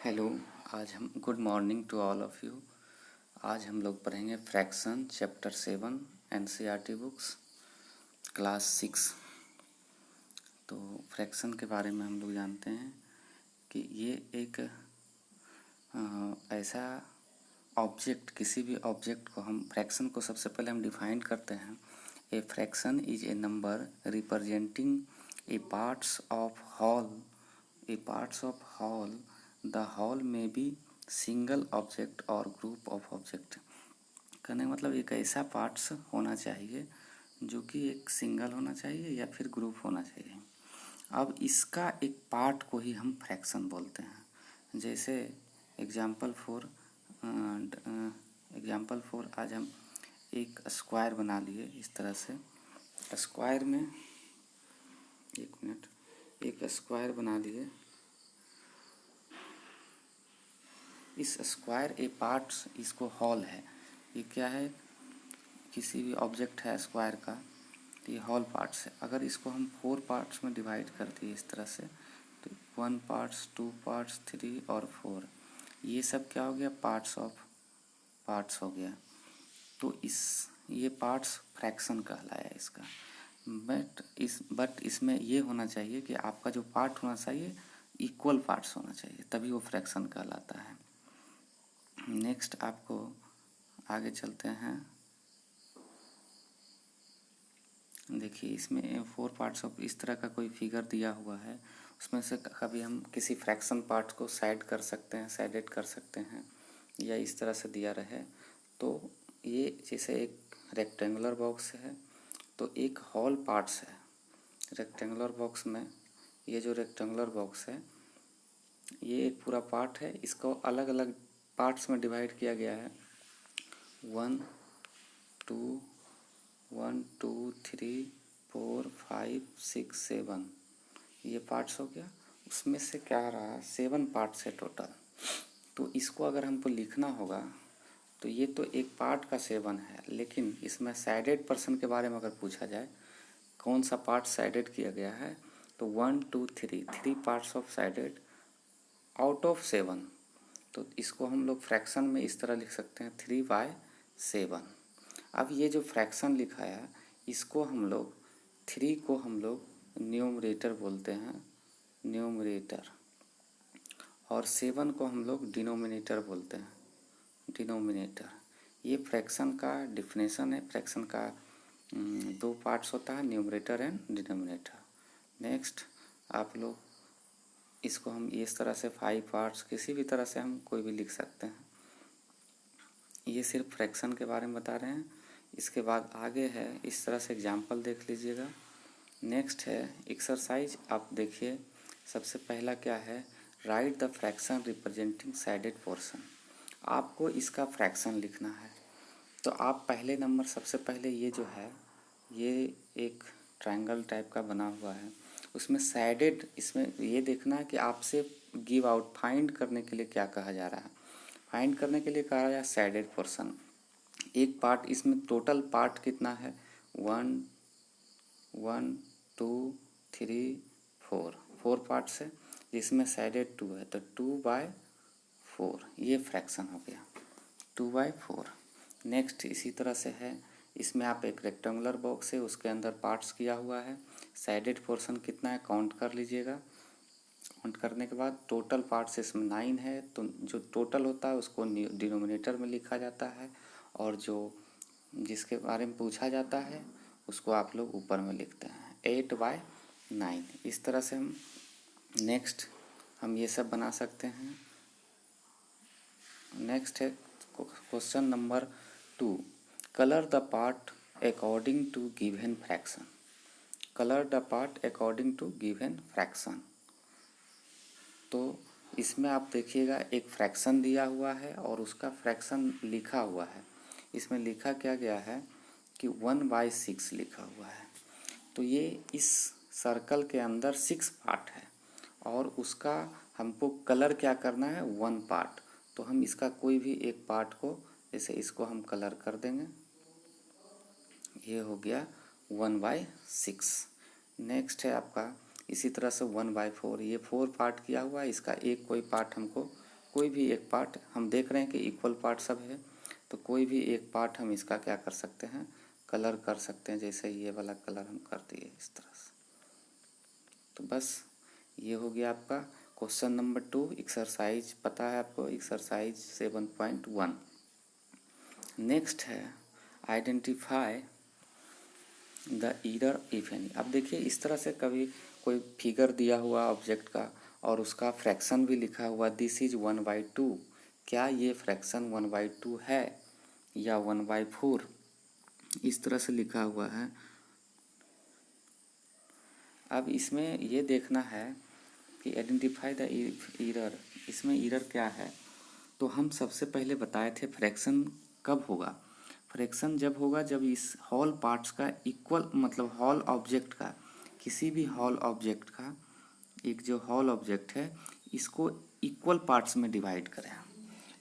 Hello. आज हम good morning to all of you. आज हम लोग पढ़ेंगे fraction chapter 7 NCERT books class 6। तो फ्रैक्शन के बारे में हम लोग जानते हैं कि ये एक ऐसा ऑब्जेक्ट, किसी भी ऑब्जेक्ट को हम फ्रैक्शन को सबसे पहले हम डिफाइन करते हैं। A fraction is a number representing a parts of whole. The whole में बी सिंगल ऑब्जेक्ट और ग्रुप ऑफ ऑब्जेक्ट। कहने का मतलब एक ऐसा पार्ट्स होना चाहिए जो कि एक सिंगल होना चाहिए या फिर ग्रुप होना चाहिए। अब इसका एक पार्ट को ही हम फ्रैक्शन बोलते हैं। जैसे एग्जाम्पल फॉर आज हम एक स्क्वायर बना लिए इस तरह से। स्क्वायर में एक स्क्वायर बना लिए। इस स्क्वायर ए पार्ट्स, इसको हॉल है। ये क्या है? किसी भी ऑब्जेक्ट है स्क्वायर का, तो ये हॉल पार्ट्स है। अगर इसको हम 4 पार्ट्स में डिवाइड कर दिए इस तरह से, तो 1 पार्ट्स, 2 पार्ट्स, 3 और 4, ये सब क्या हो गया? पार्ट्स ऑफ पार्ट्स हो गया। तो ये पार्ट्स फ्रैक्शन कहलाया इसका। बट इसमें ये होना चाहिए कि आपका जो पार्ट होना चाहिए इक्वल पार्ट्स होना चाहिए, तभी वो फ्रैक्शन कहलाता है। नेक्स्ट आपको आगे चलते हैं। देखिए इसमें 4 पार्ट्स ऑफ इस तरह का कोई फिगर दिया हुआ है। उसमें से कभी हम किसी फ्रैक्शन पार्ट को साइड कर सकते हैं, साइडेड कर सकते हैं, या इस तरह से दिया रहे। तो ये जैसे एक रेक्टेंगुलर बॉक्स है, तो एक हॉल पार्ट्स है रेक्टेंगुलर बॉक्स में। ये जो रेक्टेंगुलर बॉक्स है, ये एक पूरा पार्ट है। इसको अलग अलग पार्ट्स में डिवाइड किया गया है। 1 2 3 4 5 6 7, ये पार्ट्स हो गया। उसमें से क्या रहा? 7 पार्ट्स है टोटल। तो इसको अगर हमको लिखना होगा तो ये तो एक पार्ट का 7 है, लेकिन इसमें साइडेड पर्सन के बारे में अगर पूछा जाए कौन सा पार्ट साइडेड किया गया है, तो 1 2 3 parts of shaded out of 7। तो इसको हम लोग फ्रैक्शन में इस तरह लिख सकते हैं 3/7। अब ये जो फ्रैक्शन लिखा है, इसको हम लोग 3 को हम लोग न्यूमरेटर बोलते हैं, न्यूमरेटर, और 7 को हम लोग डिनोमिनेटर बोलते हैं, डिनोमिनेटर। ये फ्रैक्शन का डिफिनेशन है। फ्रैक्शन का 2 पार्ट्स होता है, न्यूमरेटर एंड डिनोमिनेटर। नेक्स्ट आप लोग इसको हम इस तरह से 5 पार्ट्स, किसी भी तरह से हम कोई भी लिख सकते हैं। ये सिर्फ फ्रैक्शन के बारे में बता रहे हैं। इसके बाद आगे है, इस तरह से एग्जाम्पल देख लीजिएगा। नेक्स्ट है एक्सरसाइज। आप देखिए सबसे पहला क्या है? Right the fraction representing sided portion. आपको इसका फ्रैक्शन लिखना है। तो आप पहले नंबर, सबसे पहले ये जो है, ये एक ट्रायंगल टाइप का बना हुआ है, उसमें साइडेड, इसमें ये देखना है कि आपसे गिव आउट, फाइंड करने के लिए क्या कहा जा रहा है। फाइंड करने के लिए कहा जा रहा है साइडेड पोर्शन। एक पार्ट, इसमें टोटल पार्ट कितना है? 1 2 3 4 पार्ट्स है, जिसमें साइडेड 2 है, तो 2/4 ये फ्रैक्शन हो गया, 2/4। नेक्स्ट इसी तरह से है, इसमें आप एक रेक्टेंगुलर बॉक्स है, उसके अंदर पार्ट्स किया हुआ है। साइडेड पोर्शन कितना है काउंट कर लीजिएगा। काउंट करने के बाद टोटल पार्ट्स इसमें 9 है, तो जो टोटल होता है उसको डिनोमिनेटर में लिखा जाता है, और जो जिसके बारे में पूछा जाता है उसको आप लोग ऊपर में लिखते हैं 8/9। इस तरह से नेक्स्ट हम ये सब बना सकते हैं। नेक्स्ट है question number 2। Colour the part according to given fraction. Colour the part according to given fraction. तो इसमें आप देखिएगा एक फ्रैक्शन दिया हुआ है और उसका फ्रैक्शन लिखा हुआ है। इसमें लिखा क्या गया है कि 1/6 लिखा हुआ है। तो ये इस सर्कल के अंदर 6 पार्ट है, और उसका हमको कलर क्या करना है? 1 पार्ट। तो हम इसका कोई भी एक पार्ट को, जैसे इसको हम कलर कर देंगे, ये हो गया 1/6। नेक्स्ट है आपका इसी तरह से 1/4। ये 4 पार्ट किया हुआ है, इसका एक कोई पार्ट हमको कोई भी एक पार्ट हम देख रहे हैं कि इक्वल पार्ट सब है, तो कोई भी एक पार्ट हम इसका क्या कर सकते हैं, कलर कर सकते हैं। जैसे ये वाला कलर हम कर दिए इस तरह से। तो बस ये हो गया आपका क्वेश्चन नंबर 2। एक्सरसाइज पता है आपको, एक्सरसाइज 7.1। नेक्स्ट है identify the error if any. अब देखिए इस तरह से कभी कोई फिगर दिया हुआ ऑब्जेक्ट का और उसका फ्रैक्शन भी लिखा हुआ दिस इज 1/2, क्या ये फ्रैक्शन 1/2 है या 1/4, इस तरह से लिखा हुआ है। अब इसमें ये देखना है कि आइडेंटिफाई द एरर, इसमें एरर क्या है। तो हम सबसे पहले बताए थे फ्रैक्शन कब होगा। फ्रैक्शन जब होगा जब इस हॉल पार्ट्स का इक्वल, मतलब हॉल ऑब्जेक्ट का, किसी भी हॉल ऑब्जेक्ट का, एक जो हॉल ऑब्जेक्ट है इसको इक्वल पार्ट्स में डिवाइड करें।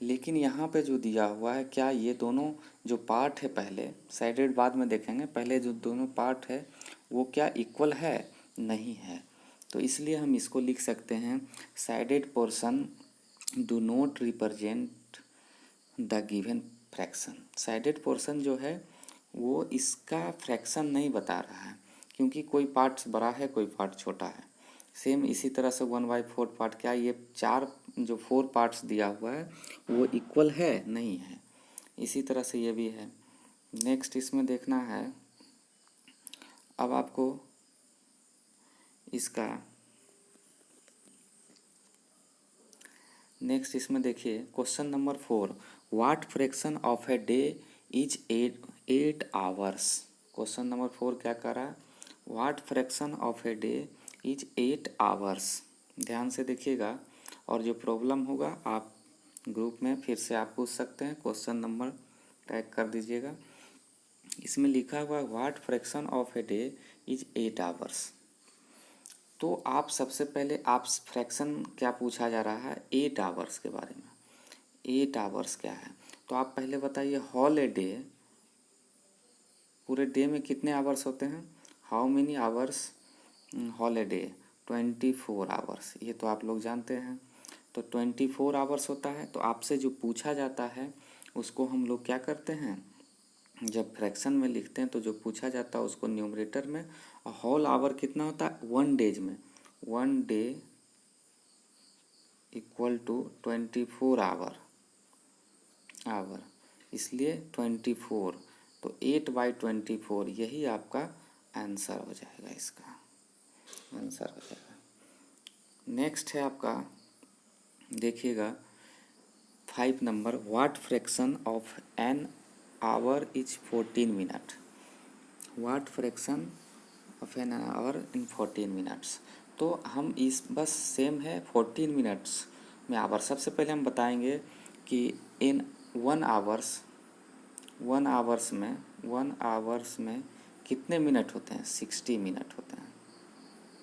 लेकिन यहाँ पे जो दिया हुआ है, क्या ये दोनों जो पार्ट है, पहले साइडेड बाद में देखेंगे, पहले जो दोनों पार्ट है वो क्या इक्वल है, नहीं है। तो इसलिए हम इसको लिख सकते हैं sided portion do not represent the given fraction. Sided portion जो है वो इसका फ्रैक्शन नहीं बता रहा है, क्योंकि कोई पार्ट्स बड़ा है कोई पार्ट छोटा है। सेम इसी तरह से 1/4 पार्ट, क्या ये 4 पार्ट्स दिया हुआ है वो इक्वल है, नहीं है। इसी तरह से ये भी है। नेक्स्ट इसमें देखना है, अब आपको इसका नेक्स्ट इसमें देखिए question number 4, what fraction of a day is 8 hours. Question number 4 क्या कर रहा है, what fraction of a day is 8 hours. ध्यान से देखिएगा, और जो प्रॉब्लम होगा आप ग्रुप में फिर से आप पूछ सकते हैं, क्वेश्चन नंबर टैग कर दीजिएगा। इसमें लिखा हुआ what fraction of a day is 8 hours. तो आप सबसे पहले आप फ्रैक्शन क्या पूछा जा रहा है, 8 आवर्स के बारे में। 8 आवर्स क्या है, तो आप पहले बताइए हॉल ए डे, पूरे डे में कितने आवर्स होते हैं, how many hours hall a day, 24 hours. ये तो आप लोग जानते हैं। तो 24 आवर्स होता है। तो आपसे जो पूछा जाता है उसको हम लोग क्या करते हैं, जब फ्रैक्शन में लिखते हैं तो जो पूछा जाता है उसको न्यूमरेटर में, और होल आवर कितना होता है 1 डेज में, 1 डे इक्वल टू 24 आवर, इसलिए 24। तो 8/24 यही आपका आंसर हो जाएगा, इसका आंसर हो जाएगा। नेक्स्ट है आपका, देखिएगा 5 number, what fraction of an hour is 14 minute. What fraction of an hour in 14 minutes. तो हम इस बस सेम है 14 मिनट्स में आवर। सबसे पहले हम बताएंगे कि इन 1 आवर्स में कितने मिनट होते हैं, 60 मिनट होते हैं।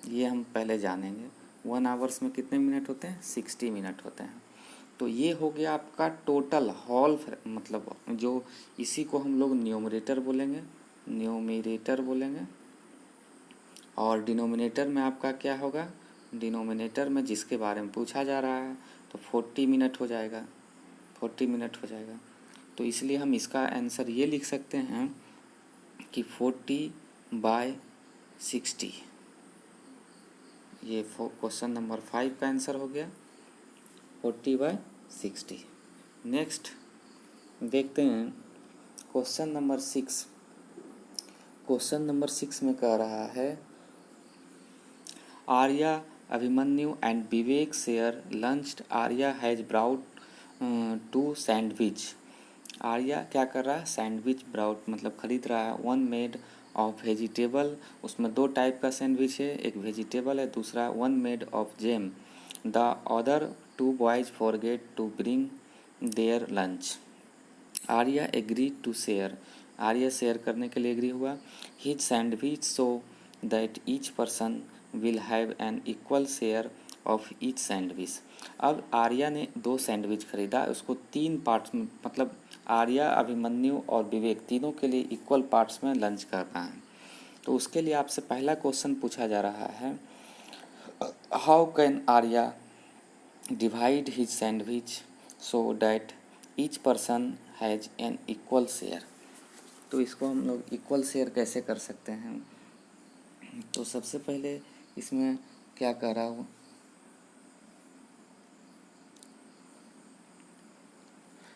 ये हम पहले जानेंगे 1 आवर्स में कितने मिनट होते हैं, 60 मिनट होते हैं। तो ये हो गया आपका टोटल हॉल, मतलब जो इसी को हम लोग न्यूमरेटर बोलेंगे। और डिनोमिनेटर में आपका क्या होगा, डिनोमिनेटर में जिसके बारे में पूछा जा रहा है तो 40 मिनट हो जाएगा, 40 मिनट हो जाएगा। तो इसलिए हम इसका आंसर ये लिख सकते हैं कि 40/60। ये क्वेश्चन नंबर 5 का आंसर हो गया, 40/60। नेक्स्ट देखते हैं क्वेश्चन नंबर 6। क्वेश्चन नंबर 6 में कह रहा है Arya, Abhimanyu and Vivek share lunched. Arya has brought 2 sandwich. Arya क्या कर रहा है, सैंडविच ब्राउट मतलब खरीद रहा है। 1 मेड ऑफ वेजिटेबल, उसमें 2 टाइप का सैंडविच है, एक वेजिटेबल है, दूसरा 1 made of jam. The other 2 boys forget to bring their lunch. Arya agree to share, Arya share करने के लिए एग्री हुआ। His sandwich so that each person will have an equal share of each sandwich. अब आर्या ने 2 sandwich खरीदा, उसको 3 parts में, मतलब आर्या, अभिमन्यु और विवेक तीनों के लिए इक्वल पार्ट्स में लंच करना है। तो उसके लिए आपसे पहला क्वेश्चन पूछा जा रहा है, how can Arya divide his sandwich so that each person has an equal share. तो इसको हम लोग इक्वल शेयर कैसे कर सकते हैं? तो सबसे पहले इसमें क्या कह रहा हूँ,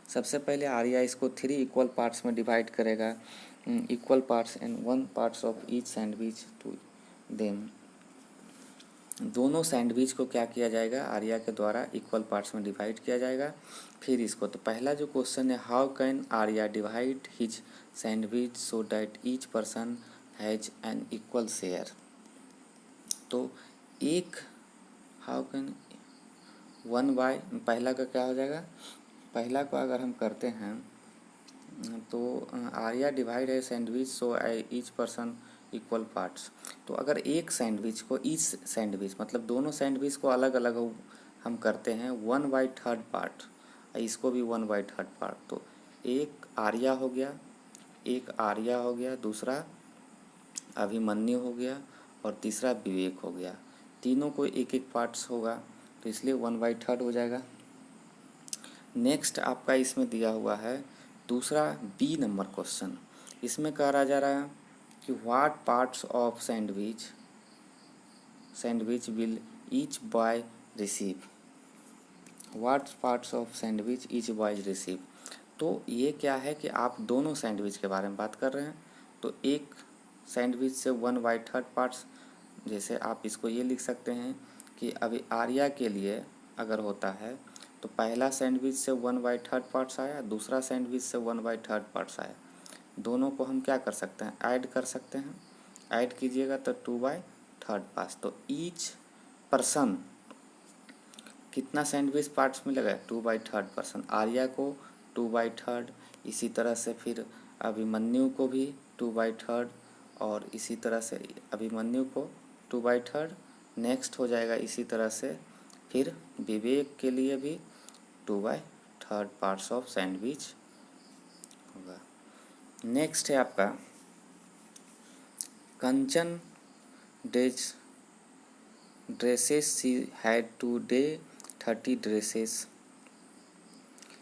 सबसे पहले आर्या इसको 3 इक्वल पार्ट्स में डिवाइड करेगा, equal parts and 1 parts of each sandwich to them. दोनों सैंडविच को क्या किया जाएगा, आर्या के द्वारा इक्वल पार्ट्स में डिवाइड किया जाएगा। फिर इसको, तो पहला जो क्वेश्चन है, how can Arya divide his sandwich so that each person has an equal share. तो एक, हाउ कैन 1 बाय, पहला का क्या हो जाएगा, पहला को अगर हम करते हैं तो आर्या डिवाइड है sandwich so each person equal parts. तो अगर एक सैंडविच को, ईच सैंडविच मतलब दोनों सैंडविच को अलग अलग हम करते हैं 1/3 पार्ट, इसको भी 1/3 पार्ट, तो एक आर्या हो गया, एक आर्या हो गया, दूसरा अभिमन्यु हो गया और तीसरा विवेक हो गया। तीनों को एक एक पार्ट्स होगा, तो इसलिए 1/3 हो जाएगा। नेक्स्ट आपका इसमें दिया हुआ है दूसरा बी नंबर क्वेश्चन। इसमें कहा जा रहा है कि what parts of sandwich will each boy receive, what parts of sandwich each boy receive. तो ये क्या है कि आप दोनों सैंडविच के बारे में बात कर रहे हैं। तो एक सैंडविच से 1/3 पार्ट्स, जैसे आप इसको ये लिख सकते हैं कि अभी आर्या के लिए अगर होता है तो पहला सैंडविच से 1/3 पार्ट्स आया, दूसरा सैंडविच से 1/3 पार्ट्स आया, दोनों को हम क्या कर सकते हैं, ऐड कर सकते हैं। ऐड कीजिएगा तो 2/3 पार्ट्स। तो ईच पर्सन कितना सैंडविच पार्ट्स मिलेगा, 2/3 पर्सन। आर्या को 2/3, इसी तरह से फिर अभिमन्यु को भी 2/3, और इसी तरह से अभिमन्यु को 2/3। नेक्स्ट हो जाएगा इसी तरह से फिर विवेक के लिए भी 2/3 पार्ट्स ऑफ सैंडविच होगा। नेक्स्ट है आपका Kanchan dresses she had today 30 dresses,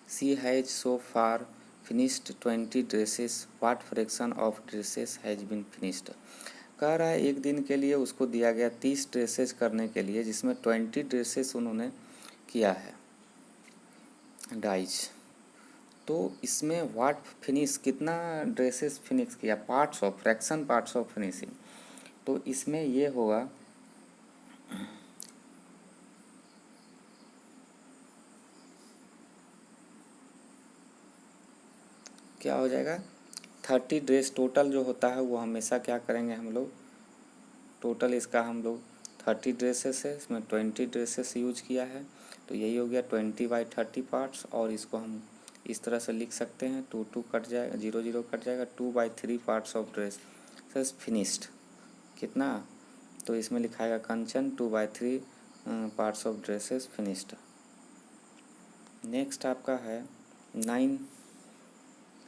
she has so far finished 20 dresses, what fraction of dresses has been finished. कह रहा है एक दिन के लिए उसको दिया गया 30 ड्रेसेस करने के लिए, जिसमें 20 ड्रेसेस उन्होंने किया है डाइज। तो इसमें व्हाट फिनिश, कितना ड्रेसेस फिनिश किया, parts of, fraction parts of finishing. तो इसमें ये होगा क्या हो जाएगा, 30 ड्रेस टोटल जो होता है वो हमेशा क्या करेंगे हम लोग, टोटल इसका हम लोग 30 ड्रेसेस है, इसमें 20 ड्रेसेस यूज किया है, तो यही हो गया 20/30 पार्ट्स। और इसको हम इस तरह से लिख सकते हैं, 2 कट जाएगा, 0 कट जाएगा, 2/3 पार्ट्स ऑफ ड्रेसेस फिनिश्ड। कितना, तो इसमें लिखाएगा Kanchan 2/3 parts of dresses finished. Next आपका है 9,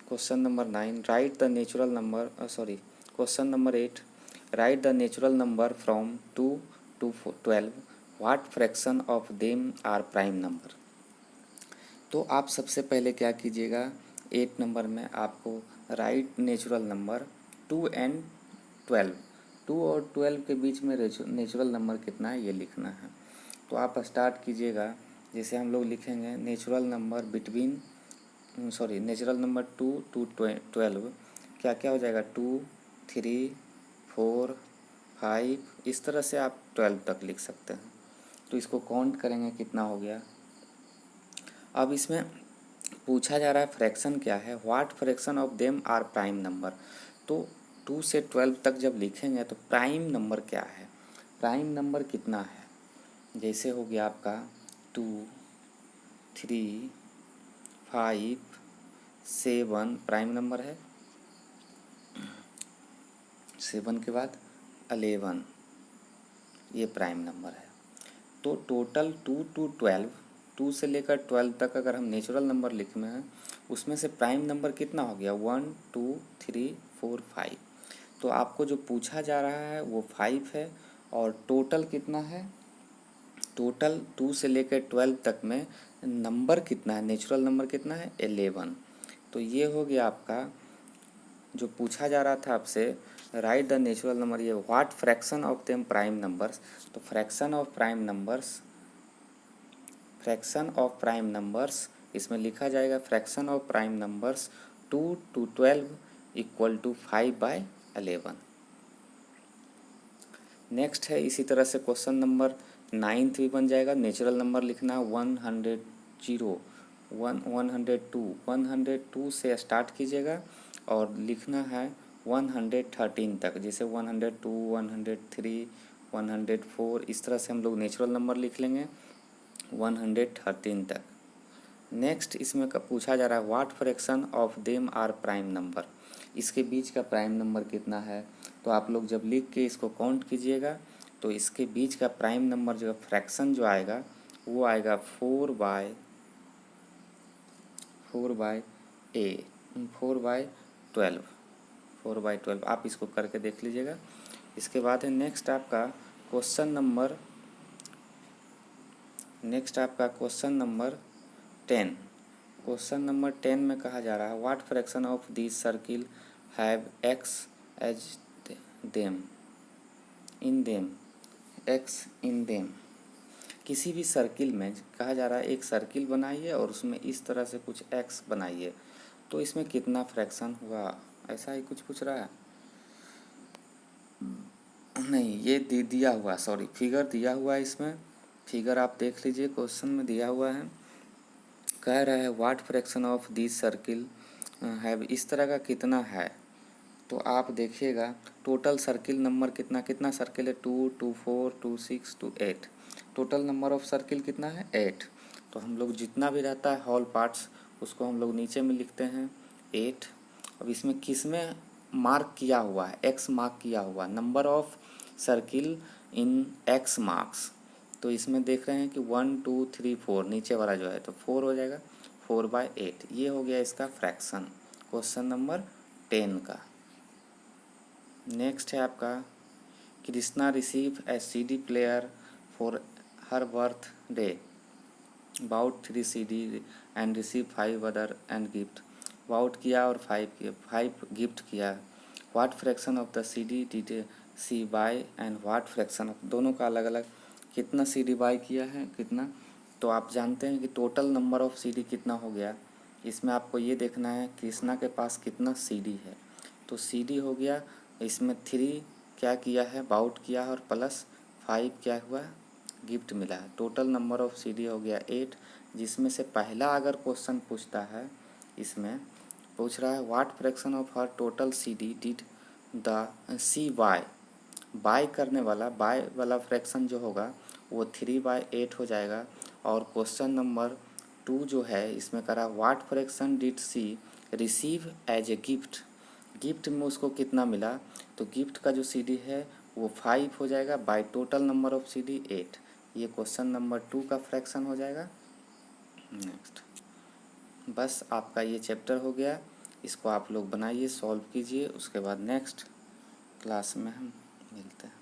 question number 9, right the natural number, question number 8, right the natural number from 2 to 12, what fraction of them are prime number. तो आप सबसे पहले क्या कीजिएगा, 8 नंबर में आपको राइट नेचुरल नंबर 2 and 12, 2 और 12 के बीच में नेचुरल नंबर कितना है ये लिखना है। तो आप स्टार्ट कीजिएगा, जैसे हम लोग लिखेंगे natural number natural number 2 to 12, क्या क्या हो जाएगा, 2, 3, 4, 5, इस तरह से आप 12 तक लिख सकते हैं। तो इसको काउंट करेंगे कितना हो गया। अब इसमें पूछा जा रहा है फ्रैक्शन क्या है, what fraction of them are prime number. तो 2 से 12 तक जब लिखेंगे तो प्राइम नंबर क्या है, प्राइम नंबर कितना है, जैसे हो गया आपका 2, 3, 5, 7 प्राइम नंबर है, 7 के बाद 11 ये प्राइम नंबर है। तो टोटल 2 to 12, 2 से लेकर 12 तक अगर हम नेचुरल नंबर लिखना है, उसमें से प्राइम नंबर कितना हो गया, 1, 2, 3, 4, 5। तो आपको जो पूछा जा रहा है वो 5 है, और टोटल कितना है टोटल 2 से लेकर 12 तक में नंबर कितना है, नेचुरल नंबर कितना है 11। तो ये हो गया आपका जो पूछा जा रहा था आपसे, राइट द नेचुरल नंबर, ये what fraction of them prime numbers. तो फ्रैक्शन ऑफ प्राइम नंबर्स इसमें लिखा जाएगा fraction of prime numbers 2 to 12 equal to 5/11। Next है इसी तरह से क्वेश्चन नंबर 9 भी बन जाएगा। नेचुरल नंबर लिखना है 102 से स्टार्ट कीजिएगा और लिखना है 113 तक, जैसे 102, 103, 104 इस तरह से हम लोग नेचुरल नंबर लिख लेंगे 113 तक। नेक्स्ट इसमें पूछा जा रहा है what fraction of them are prime number, इसके बीच का प्राइम नंबर कितना है। तो आप लोग जब लिख के इसको काउंट कीजिएगा तो इसके बीच का प्राइम नंबर जो फ्रैक्शन जो आएगा वो आएगा 4/12। आप इसको करके देख लीजिएगा। इसके बाद है नेक्स्ट आपका क्वेश्चन नंबर 10। क्वेश्चन नंबर 10 में कहा जा रहा है what fraction of this circle have x as in them. किसी भी सर्किल में कहा जा रहा है एक सर्किल बनाइए और उसमें इस तरह से कुछ x बनाइए, तो इसमें कितना फ्रैक्शन हुआ, ऐसा ही कुछ पूछ रहा है। नहीं, ये दिया हुआ, सॉरी फिगर दिया हुआ है। इसमें फिगर आप देख लीजिए, क्वेश्चन में दिया हुआ है, कह रहा है what fraction of this circle have, इस तरह का कितना है। तो आप देखिएगा टोटल सर्किल नंबर कितना सर्किल है 2, 2, 4, 2, 6, 2, 8। टोटल नंबर ऑफ सर्किल कितना है 8। तो हम लोग जितना भी रहता है हॉल पार्ट्स उसको हम लोग नीचे में लिखते हैं 8। अब इसमें किस में मार्क किया हुआ है, x मार्क किया हुआ, number of circle in x marks. तो इसमें देख रहे हैं कि 1, 2, 3, 4 नीचे वाला जो है तो 4 हो जाएगा, 4/8। ये हो गया इसका फ्रैक्शन क्वेश्चन नंबर 10 का। नेक्स्ट है आपका Krishna receive a CD player for her birthday, bought 3 CD and receive 5 other and gift. Bought किया और 5 गिफ्ट किया। What fraction of the CD did she buy and what fraction of, दोनों का अलग अलग कितना CD बाय किया है कितना। तो आप जानते हैं कि टोटल नंबर ऑफ CD कितना हो गया। इसमें आपको ये देखना है कृष्णा के पास कितना CD है। तो CD हो गया, इसमें 3 क्या किया है बाउट किया और प्लस 5 क्या हुआ गिफ्ट मिला है। टोटल नंबर ऑफ CD हो गया 8, जिसमें से पहला अगर क्वेश्चन पूछता है, इसमें पूछ रहा है what fraction of her total CD did the she buy करने वाला बाय वाला फ्रैक्शन जो होगा वो 3/8 हो जाएगा। और क्वेश्चन नंबर 2 जो है इसमें करा what fraction did she receive as a gift में उसको कितना मिला। तो गिफ्ट का जो CD है वो 5 हो जाएगा by total number of CD 8। ये क्वेश्चन नंबर 2 का फ्रैक्शन हो जाएगा। नेक्स्ट बस आपका ये चैप्टर हो गया, इसको आप लोग बनाइए, सॉल्व कीजिए, उसके बाद नेक्स्ट क्लास में हम मिलते हैं।